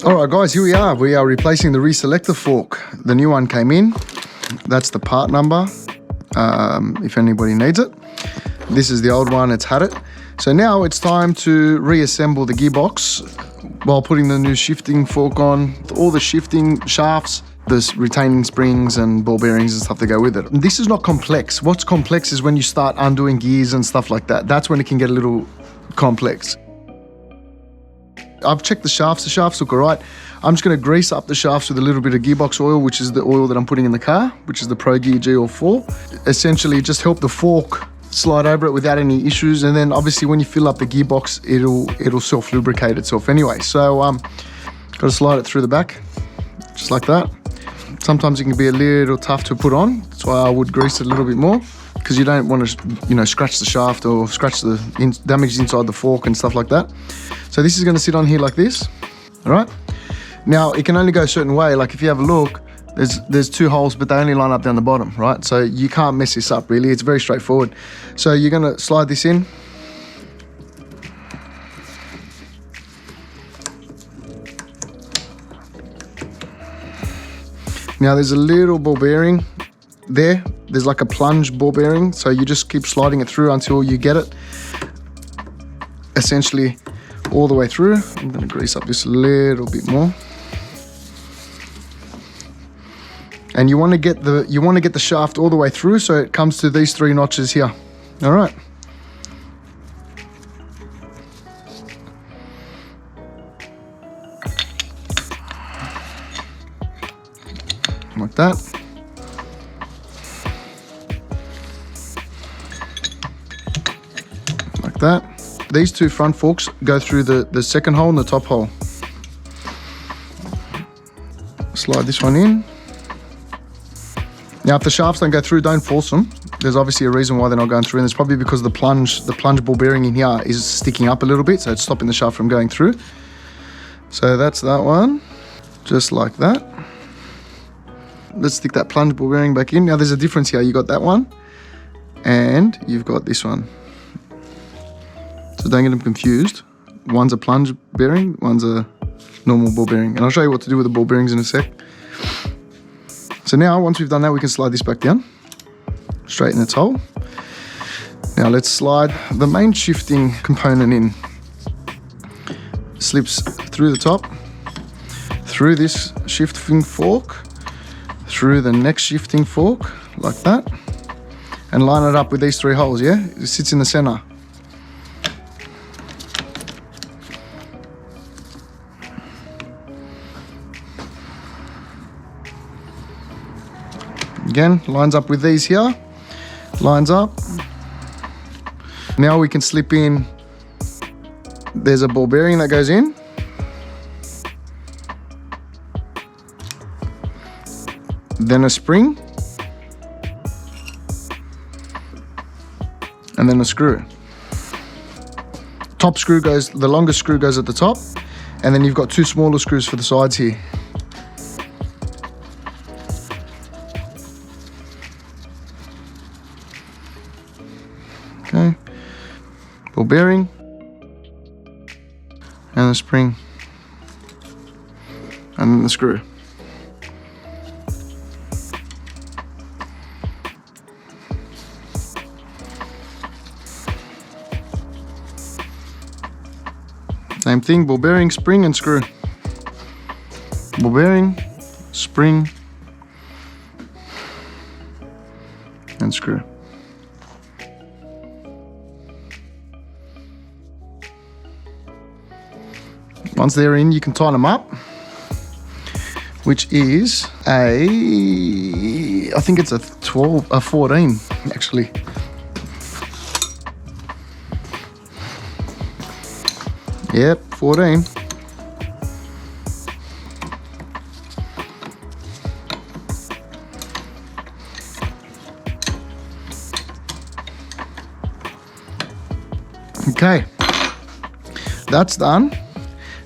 Alright guys, here we are. We are replacing the REASSEMBLE fork. The new one came in. That's the part number, if anybody needs it. This is the old one, it's had it. So now it's time to reassemble the gearbox while putting the new shifting fork on, all the shifting shafts, the retaining springs and ball bearings and stuff that go with it. And this is not complex. What's complex is when you start undoing gears and stuff like that. That's when it can get a little complex. I've checked the shafts look all right. I'm just going to grease up the shafts with a little bit of gearbox oil, which is the oil that I'm putting in the car, which is the Pro Gear GL4. Essentially just help the fork slide over it without any issues, and then obviously when you fill up the gearbox, it'll self-lubricate itself anyway. So got to slide it through the back, just like that. Sometimes it can be a little tough to put on, that's why I would grease it a little bit more, because you don't want to, you know, scratch the shaft or scratch the damage inside the fork and stuff like that. So this is going to sit on here like this, all right? Now it can only go a certain way. Like if you have a look, there's two holes, but they only line up down the bottom, right? So you can't mess this up really. It's very straightforward. So you're going to slide this in. Now there's a little ball bearing there. There's like a plunge ball bearing. So you just keep sliding it through until you get it essentially all the way through. I'm going to grease up this a little bit more. And you want to get the shaft all the way through, so it comes to these 3 notches here. All right. Like that. Like that. These 2 front forks go through the second hole and the top hole. Slide this one in. Now if the shafts don't go through, don't force them. There's obviously a reason why they're not going through, and it's probably because the plunge ball bearing in here is sticking up a little bit, so it's stopping the shaft from going through. So that's that one, just like that. Let's stick that plunge ball bearing back in. Now there's a difference here. You got that one and you've got this one. So don't get them confused. One's a plunge bearing, one's a normal ball bearing. And I'll show you what to do with the ball bearings in a sec. So now, once we've done that, we can slide this back down, straight in its hole. Now let's slide the main shifting component in. Slips through the top, through this shifting fork, through the next shifting fork, like that, and line it up with these 3 holes, yeah? It sits in the center. Again, lines up with these here, lines up. Now we can slip in, there's a ball bearing that goes in. Then a spring. And then a screw. Top screw goes, the longest screw goes at the top, and then you've got 2 smaller screws for the sides here. Okay, ball bearing and the spring and then the screw. Same thing, ball bearing, spring and screw. Ball bearing, spring and screw. Once they're in, you can tighten them up, which is I think it's a 14 actually. Yep, 14. Okay, that's done.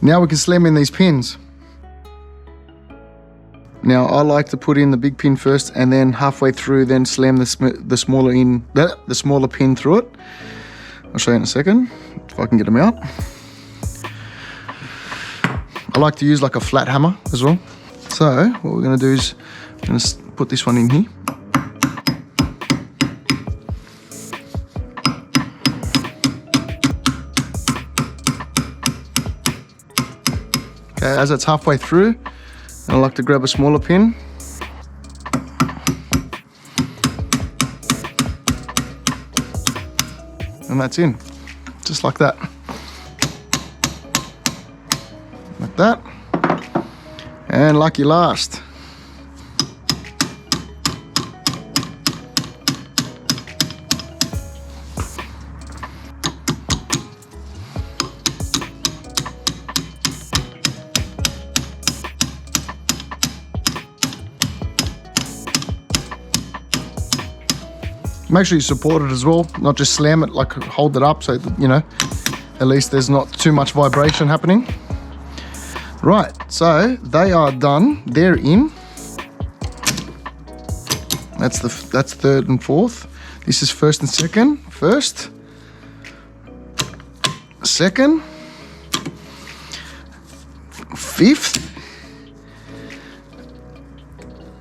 Now we can slam in these pins. Now I like to put in the big pin first, and then halfway through, then slam the smaller pin through it. I'll show you in a second if I can get them out. like to use like a flat hammer as well. So what we're going to do is I'm going to put this one in here. Okay, as it's halfway through, I like to grab a smaller pin. And that's in, just like that. Like that. And lucky last. Make sure you support it as well, not just slam it, like hold it up so that, you know, at least there's not too much vibration happening. Right, so they are done, they're in. That's third and fourth. This is first and second. First, second, fifth.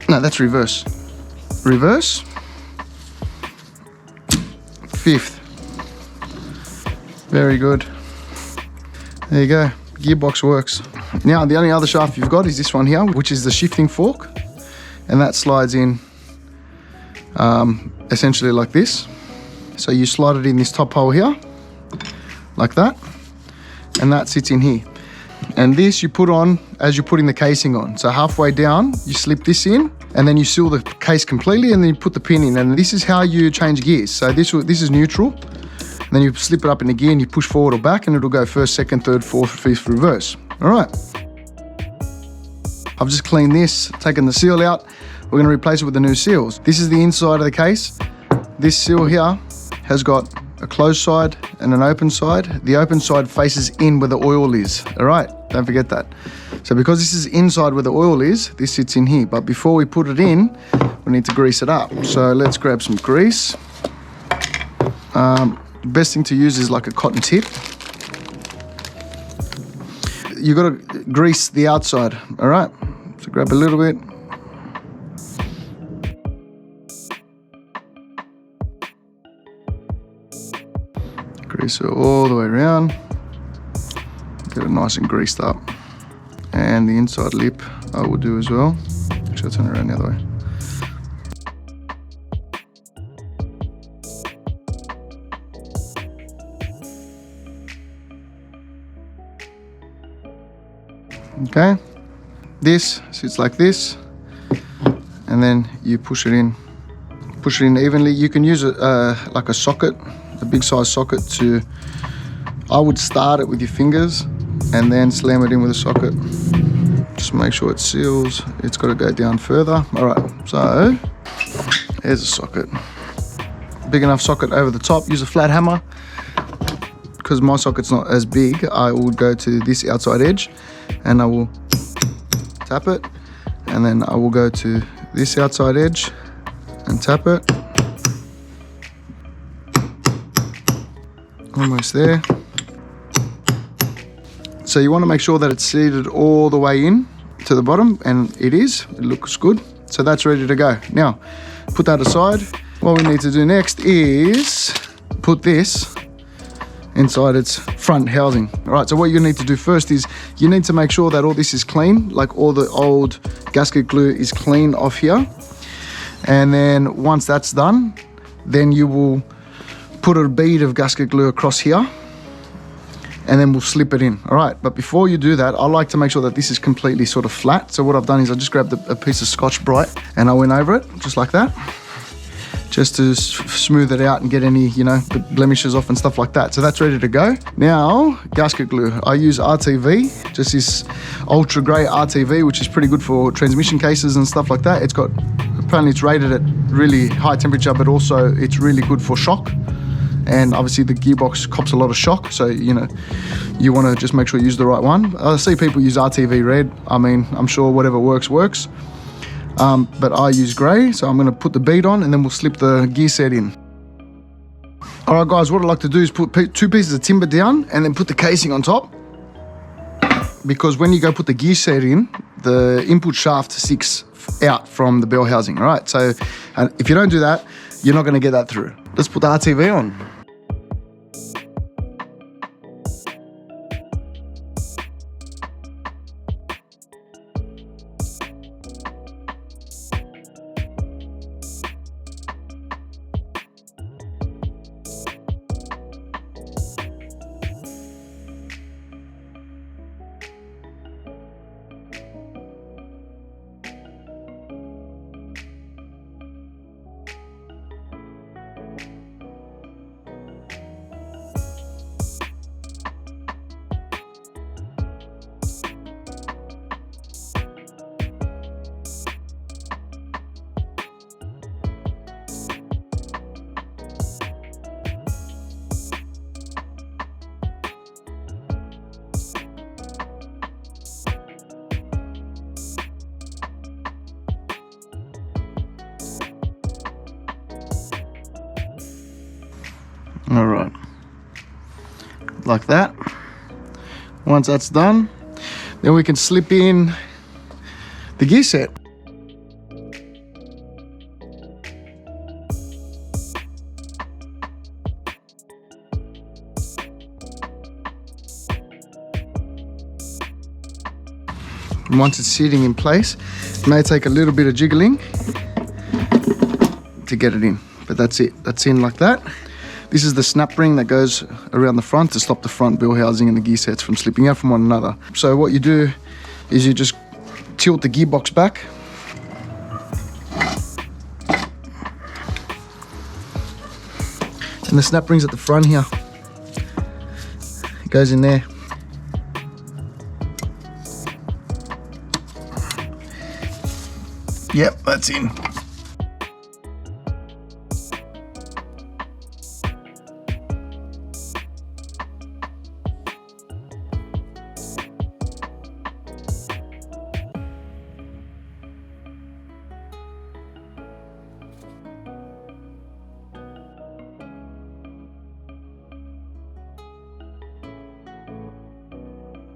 No, that's reverse. Reverse. Fifth. Very good. There you go. Gearbox works. Now the only other shaft you've got is this one here, which is the shifting fork, and that slides in essentially like this. So you slide it in this top hole here, like that, and that sits in here. And this you put on as you're putting the casing on. So halfway down, you slip this in, and then you seal the case completely, and then you put the pin in. And this is how you change gears. So this is neutral. And then you slip it up in the gear and you push forward or back, and it'll go first, second, third, fourth, fifth, reverse. All right. I've just cleaned this, taken the seal out. We're gonna replace it with the new seals. This is the inside of the case. This seal here has got a closed side and an open side. The open side faces in where the oil is. All right, don't forget that. So because this is inside where the oil is, this sits in here. But before we put it in, we need to grease it up. So let's grab some grease. The best thing to use is like a cotton tip. You got to grease the outside, all right? So grab a little bit. Grease it all the way around. Get it nice and greased up. And the inside lip I will do as well. Actually, I'll turn it around the other way. Okay, this sits like this, and then you push it in evenly. You can use it like a socket, a big size socket to, I would start it with your fingers and then slam it in with a socket. Just make sure it seals. It's got to go down further. All right, so there's a socket. Big enough socket over the top. Use a flat hammer. Because my socket's not as big, I will go to this outside edge and I will tap it, and then I will go to this outside edge and tap it. Almost there. So you want to make sure that it's seated all the way in to the bottom, and it is. It looks good. So that's ready to go. Now, put that aside. What we need to do next is put this inside its front housing. All right, so what you need to do first is you need to make sure that all this is clean, like all the old gasket glue is clean off here. And then once that's done, then you will put a bead of gasket glue across here, and then we'll slip it in. All right, but before you do that, I like to make sure that this is completely sort of flat. So what I've done is I just grabbed a piece of Scotch Brite and I went over it just like that, just to smooth it out and get any, you know, blemishes off and stuff like that. So that's ready to go. Now, gasket glue. I use RTV, just this ultra grey RTV, which is pretty good for transmission cases and stuff like that. It's got, apparently it's rated at really high temperature, but also it's really good for shock. And obviously the gearbox cops a lot of shock, so you know, you want to just make sure you use the right one. I see people use RTV red. I mean, I'm sure whatever works. But I use grey, so I'm going to put the bead on and then we'll slip the gear set in. All right guys, what I like to do is put 2 pieces of timber down and then put the casing on top. because when you go put the gear set in, the input shaft sticks out from the bell housing, all right? So if you don't do that, you're not gonna get that through. Let's put the RTV on. All right, like that. Once that's done, then we can slip in the gear set. And once it's sitting in place, it may take a little bit of jiggling to get it in, but that's it. That's in like that. This is the snap ring that goes around the front to stop the front bell housing and the gear sets from slipping out from one another. So what you do is you just tilt the gearbox back. And the snap ring's at the front here. It goes in there. Yep, that's in.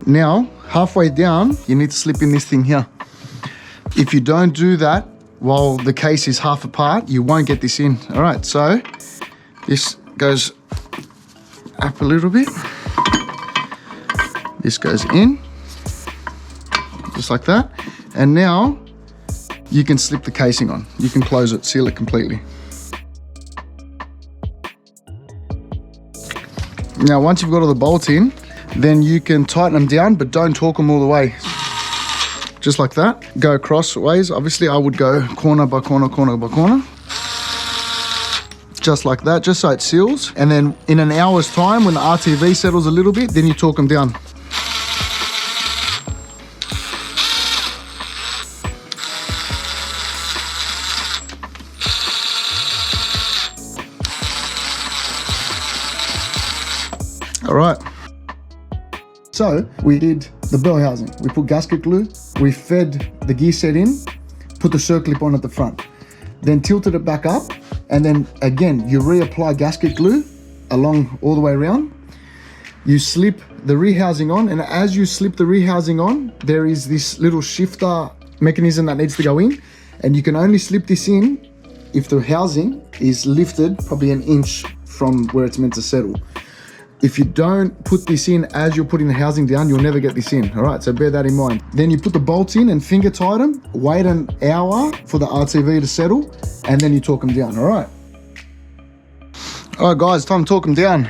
Now, halfway down, you need to slip in this thing here. If you don't do that while the case is half apart, you won't get this in. All right, so this goes up a little bit. This goes in, just like that. And now you can slip the casing on. You can close it, seal it completely. Now, once you've got all the bolts in, then you can tighten them down, but don't torque them all the way. Just like that. Go crossways. Obviously, I would go corner by corner, corner by corner. Just like that, just so it seals. And then in an hour's time, when the RTV settles a little bit, then you torque them down. All right. So we did the bell housing. We put gasket glue, we fed the gear set in, put the circlip on at the front, then tilted it back up, and then again, you reapply gasket glue along all the way around. You slip the rehousing on, and as you slip the rehousing on, there is this little shifter mechanism that needs to go in, and you can only slip this in if the housing is lifted probably an inch from where it's meant to settle. If you don't put this in as you're putting the housing down, you'll never get this in. All right, so bear that in mind. Then you put the bolts in and finger tight them, wait an hour for the RTV to settle, and then you torque them down, all right? All right, guys, time to torque them down.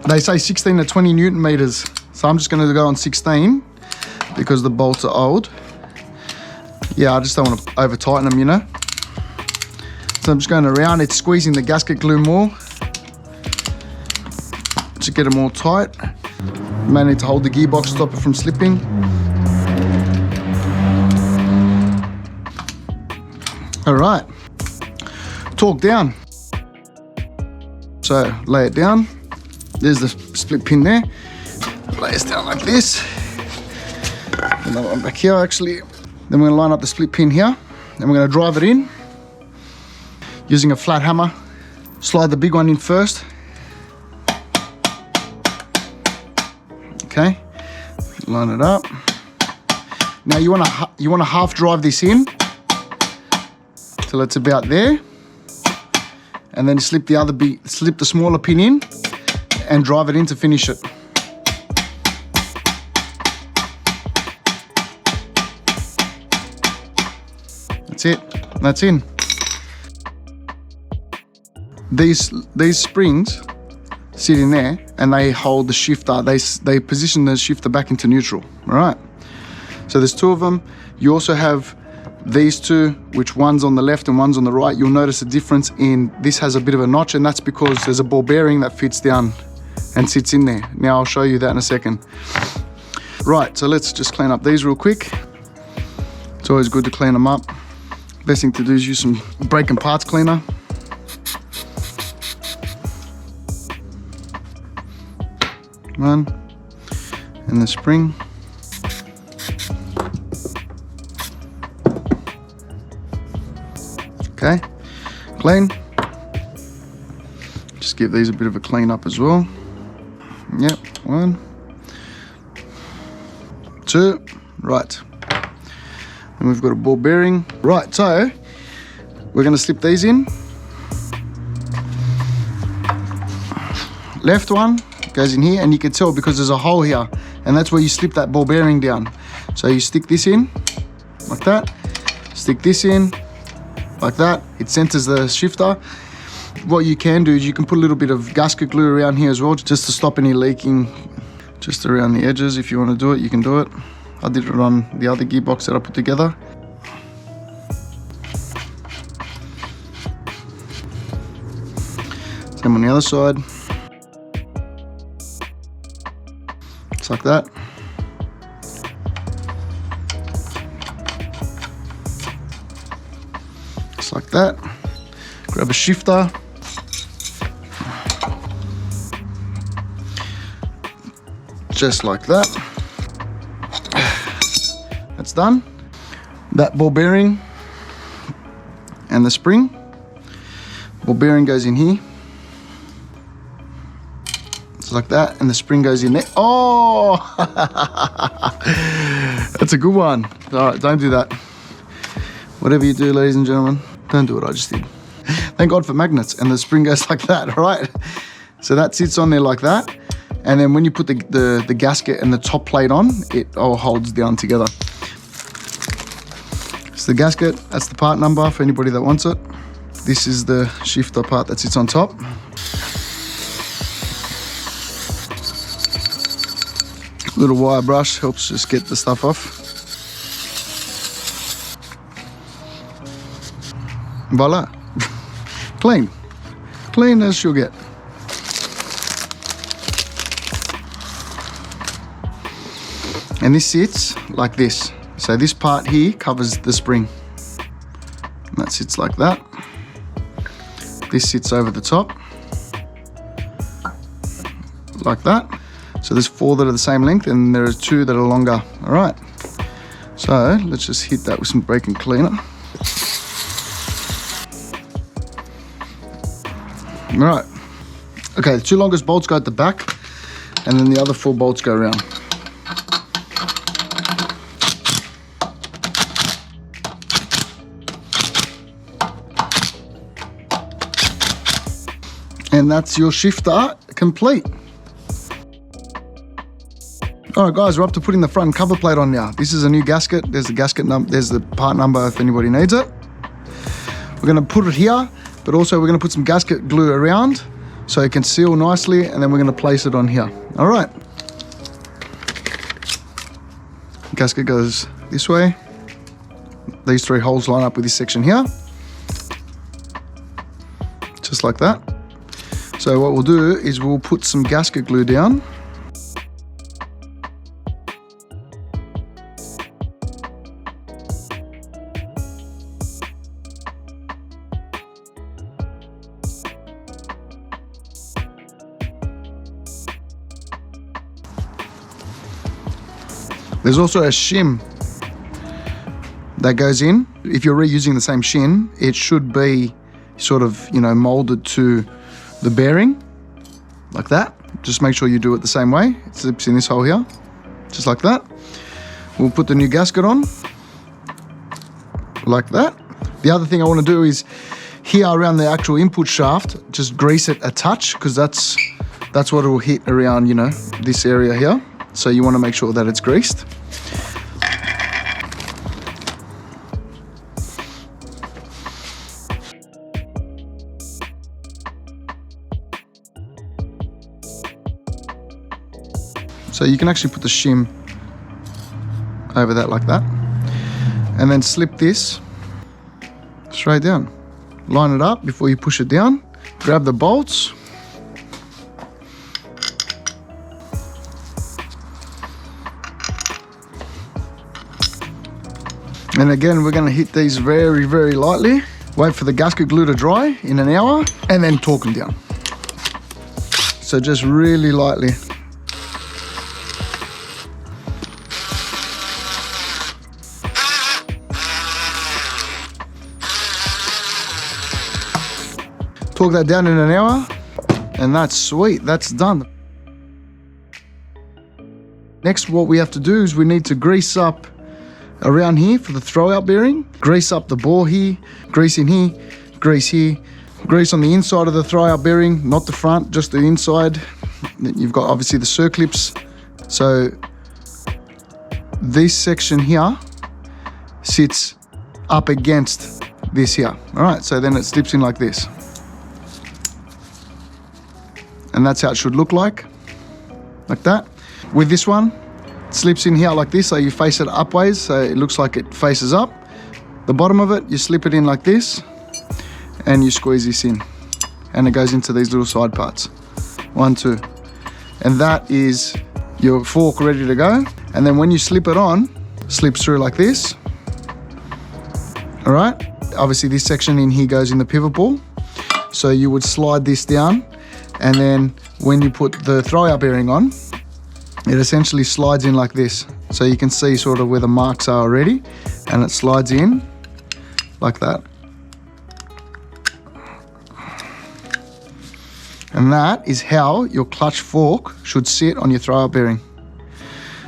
They say 16 to 20 Newton meters, so I'm just gonna go on 16 because the bolts are old. Yeah, I just don't want to over tighten them, you know? So I'm just going around, it's squeezing the gasket glue more to get them all tight. You may need to hold the gearbox to stop it from slipping. All right, torque down. So lay it down. There's the split pin there. Lay it down like this. Another one back here actually. Then we're gonna line up the split pin here and we're gonna drive it in. Using a flat hammer, slide the big one in first. Okay, line it up. Now you want to half drive this in till it's about there, and then slip the smaller pin in and drive it in to finish it. That's it. That's in. These springs sit in there and they hold the shifter. They position the shifter back into neutral. All right. So there's two of them. You also have these two, which one's on the left and one's on the right. You'll notice a difference in this has a bit of a notch, and that's because there's a ball bearing that fits down and sits in there. Now I'll show you that in a second. Right, so let's just clean up these real quick. It's always good to clean them up. Best thing to do is use some brake and parts cleaner. One, and the spring. Okay, clean. Just give these a bit of a clean up as well. Yep, 1, 2, right. And we've got a ball bearing. Right, so we're gonna slip these in. Left one goes in here, and you can tell because there's a hole here, and that's where you slip that ball bearing down. So you stick this in, like that. Stick this in, like that. It centers the shifter. What you can do is you can put a little bit of gasket glue around here as well, just to stop any leaking, just around the edges. If you want to do it, you can do it. I did it on the other gearbox that I put together. Same on the other side. Just like that. Just like that. Grab a shifter. Just like that. That's done. That ball bearing and the spring. Ball bearing goes in here. Just like that, and the spring goes in there. Oh! That's a good one. All right, don't do that. Whatever you do, ladies and gentlemen, don't do what I just did. Thank God for magnets, and the spring goes like that, all right? So that sits on there like that, and then when you put the gasket and the top plate on, it all holds down together. It's the gasket, that's the part number for anybody that wants it. This is the shifter part that sits on top. Little wire brush helps just get the stuff off. Voila. Clean. Clean as she'll get. And this sits like this. So this part here covers the spring. And that sits like that. This sits over the top. Like that. So there's 4 that are the same length, and there are 2 that are longer. All right. So let's just hit that with some brake and cleaner. All right. Okay, the 2 longest bolts go at the back, and then the other 4 bolts go around. And that's your shifter complete. All right, guys, we're up to putting the front cover plate on now. This is a new gasket. There's the gasket number. There's the part number if anybody needs it. We're going to put it here, but also we're going to put some gasket glue around so it can seal nicely, and then we're going to place it on here. All right. Gasket goes this way. These 3 holes line up with this section here. Just like that. So what we'll do is we'll put some gasket glue down. There's also a shim that goes in. If you're reusing the same shim, it should be sort of, you know, molded to the bearing like that. Just make sure you do it the same way. It slips in this hole here, just like that. We'll put the new gasket on, like that. The other thing I want to do is here around the actual input shaft, just grease it a touch, because that's what it will hit around, you know, this area here. So you want to make sure that it's greased. So you can actually put the shim over that like that, and then slip this straight down. Line it up before you push it down. Grab the bolts. And again, we're going to hit these very, very lightly. Wait for the gasket glue to dry in an hour, and then torque them down. So just really lightly. Torque that down in an hour, and that's sweet, that's done. Next, what we have to do is we need to grease up around here for the throwout bearing. Grease up the bore here, grease in here, grease here. Grease on the inside of the throwout bearing, not the front, just the inside. You've got obviously the circlips. So this section here sits up against this here. All right, so then it slips in like this. And that's how it should look like that. With this one, it slips in here like this, so you face it upwards, so it looks like it faces up. The bottom of it, you slip it in like this, and you squeeze this in. And it goes into these little side parts. 1, 2. And that is your fork ready to go. And then when you slip it on, slips through like this. All right, obviously this section in here goes in the pivot ball. So you would slide this down, and then when you put the throwout bearing on, it essentially slides in like this. So you can see sort of where the marks are already, and it slides in like that. And that is how your clutch fork should sit on your throwout bearing.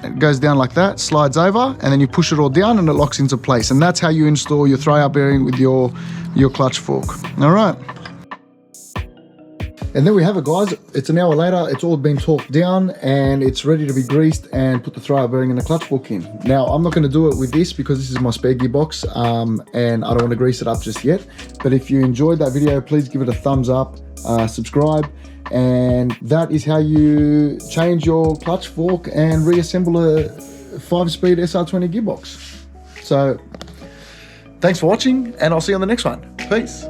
It goes down like that, slides over, and then you push it all down and it locks into place. And that's how you install your throwout bearing with your clutch fork. All right. And there we have it, guys. It's an hour later, it's all been torqued down and it's ready to be greased and put the throwout bearing and the clutch fork in. Now, I'm not going to do it with this because this is my spare gearbox and I don't want to grease it up just yet. But if you enjoyed that video, please give it a thumbs up, subscribe, and that is how you change your clutch fork and reassemble a 5-speed SR20 gearbox. So, thanks for watching and I'll see you on the next one. Peace.